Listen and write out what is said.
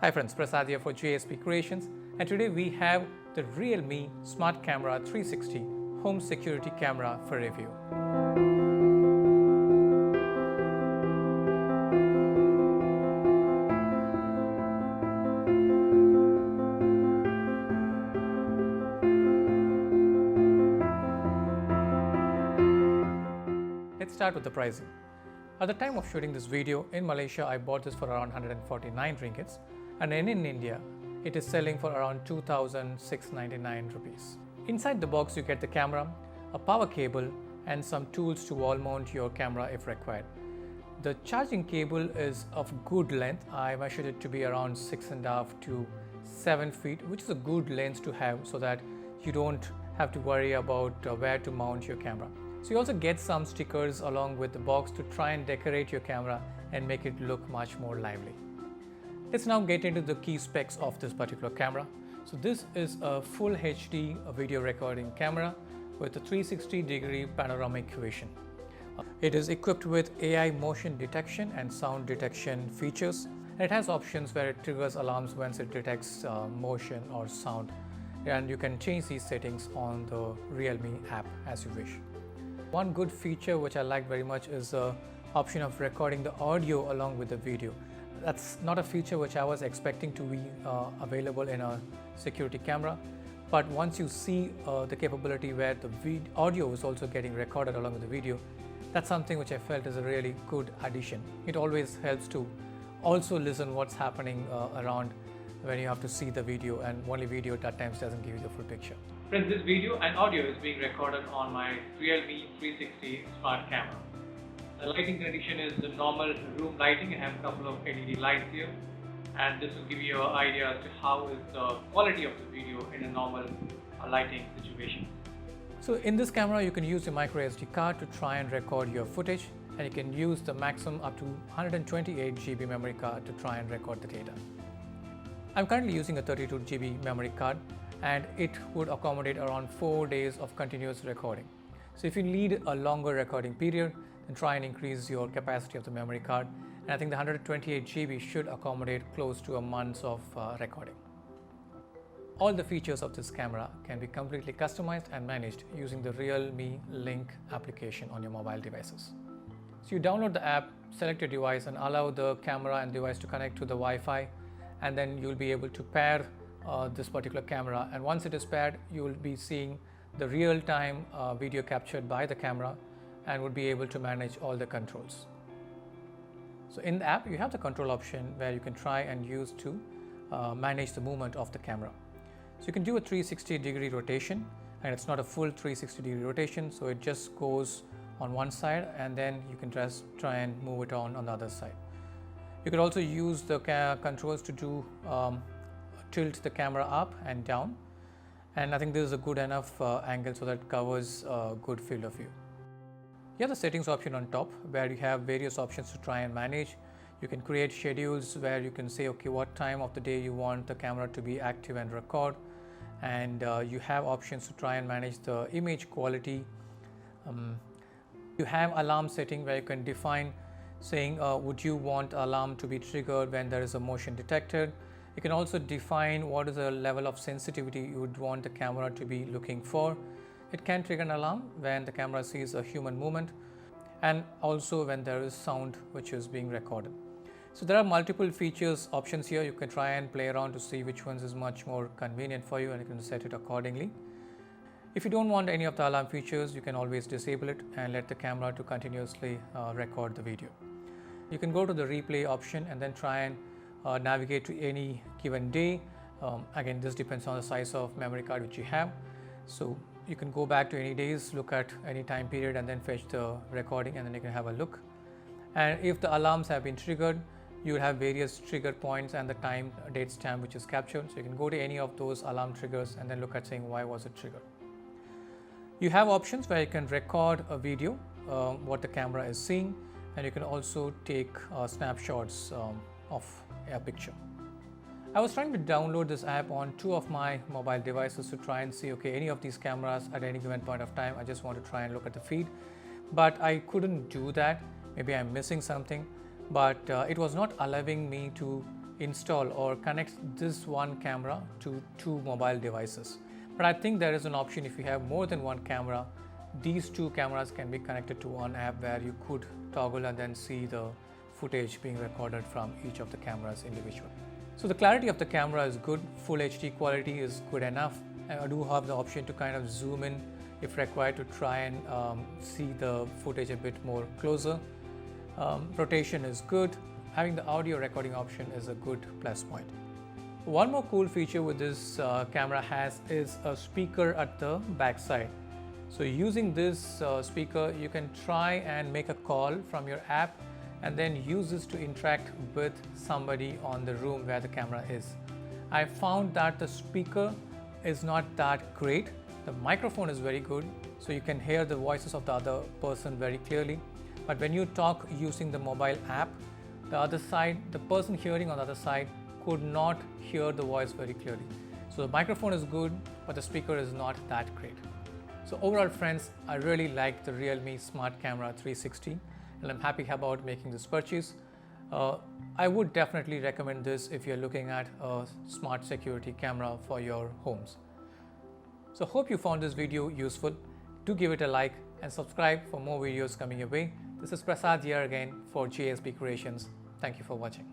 Hi friends, Prasad here for JSP Creations, and today we have the Realme Smart Camera 360 Home Security Camera for review. Let's start with the pricing. At the time of shooting this video, in Malaysia I bought this for around 149 ringgits, and in India it is selling for around 2,699 rupees. Inside the box you get the camera, a power cable and some tools to wall mount your camera if required. The charging cable is of good length. I measured it to be around 6.5 to 7 feet, which is a good length to have so that you don't have to worry about where to mount your camera. So you also get some stickers along with the box to try and decorate your camera and make it look much more lively. Let's now get into the key specs of this particular camera. So this is a full HD video recording camera with a 360-degree panoramic vision. It is equipped with AI motion detection and sound detection features. It has options where it triggers alarms once it detects motion or sound, and you can change these settings on the Realme app as you wish. One good feature which I like very much is the option of recording the audio along with the video. That's not a feature which I was expecting to be available in a security camera, but once you see the capability where the audio is also getting recorded along with the video, that's something which I felt is a really good addition. It always helps to also listen what's happening around when you have to see the video, and only video at times doesn't give you the full picture. Friends, this video and audio is being recorded on my Realme 360 Smart Camera. The lighting condition is the normal room lighting. I have a couple of LED lights here, and this will give you an idea as to how is the quality of the video in a normal lighting situation. So in this camera you can use your micro SD card to try and record your footage, and you can use the maximum up to 128 GB memory card to try and record the data. I'm currently using a 32 GB memory card, and it would accommodate around 4 days of continuous recording. So if you need a longer recording period, then try and increase your capacity of the memory card, and I think the 128 GB should accommodate close to a month of recording. All the features of this camera can be completely customized and managed using the Realme Link application on your mobile devices. So you download the app, select your device and allow the camera and device to connect to the Wi-Fi, and then you'll be able to pair this particular camera, and once it is paired you will be seeing the real-time video captured by the camera and would be able to manage all the controls. So in the app you have the control option where you can try and use to manage the movement of the camera. So you can do a 360-degree rotation, and it's not a full 360-degree rotation, so it just goes on one side and then you can just try and move it on the other side. You could also use the controls to do tilt the camera up and down, and I think this is a good enough angle so that it covers a good field of view. You have the settings option on top where you have various options to try and manage. You can create schedules where you can say, okay, what time of the day you want the camera to be active and record, and you have options to try and manage the image quality. You have alarm setting where you can define saying would you want alarm to be triggered when there is a motion detected. You can also define what is the level of sensitivity you would want the camera to be looking for. It can trigger an alarm when the camera sees a human movement, and also when there is sound which is being recorded. So there are multiple features options here. You can try and play around to see which ones is much more convenient for you, and you can set it accordingly. If you don't want any of the alarm features, you can always disable it and let the camera to continuously record the video. You can go to the replay option and then try and navigate to any given day. Again, this depends on the size of memory card which you have. So you can go back to any days, look at any time period and then fetch the recording, and then you can have a look. And if the alarms have been triggered, you will have various trigger points and the time date stamp which is captured. So you can go to any of those alarm triggers and then look at saying why was it triggered. You have options where you can record a video, what the camera is seeing, and you can also take snapshots of a picture. I was trying to download this app on 2 of my mobile devices to try and see, okay, any of these cameras at any given point of time, I just want to try and look at the feed, but I couldn't do that. Maybe I'm missing something, but it was not allowing me to install or connect this one camera to two mobile devices. But I think there is an option if you have more than one camera, these two cameras can be connected to one app where you could toggle and then see the footage being recorded from each of the cameras individually. So the clarity of the camera is good, full HD quality is good enough, and I do have the option to kind of zoom in if required to try and see the footage a bit more closer. Rotation is good. Having the audio recording option is a good plus point. One more cool feature with this camera is a speaker at the back side. So using this speaker, you can try and make a call from your app and then use this to interact with somebody on the room where the camera is. I found that the speaker is not that great. The microphone is very good, so you can hear the voices of the other person very clearly. But when you talk using the mobile app, the person hearing on the other side could not hear the voice very clearly. So the microphone is good, but the speaker is not that great. So overall, friends, I really like the Realme Smart Camera 360 and I'm happy about making this purchase. I would definitely recommend this if you're looking at a smart security camera for your homes. So hope you found this video useful. Do give it a like and subscribe for more videos coming your way. This is Prasad here again for JSB Creations. Thank you for watching.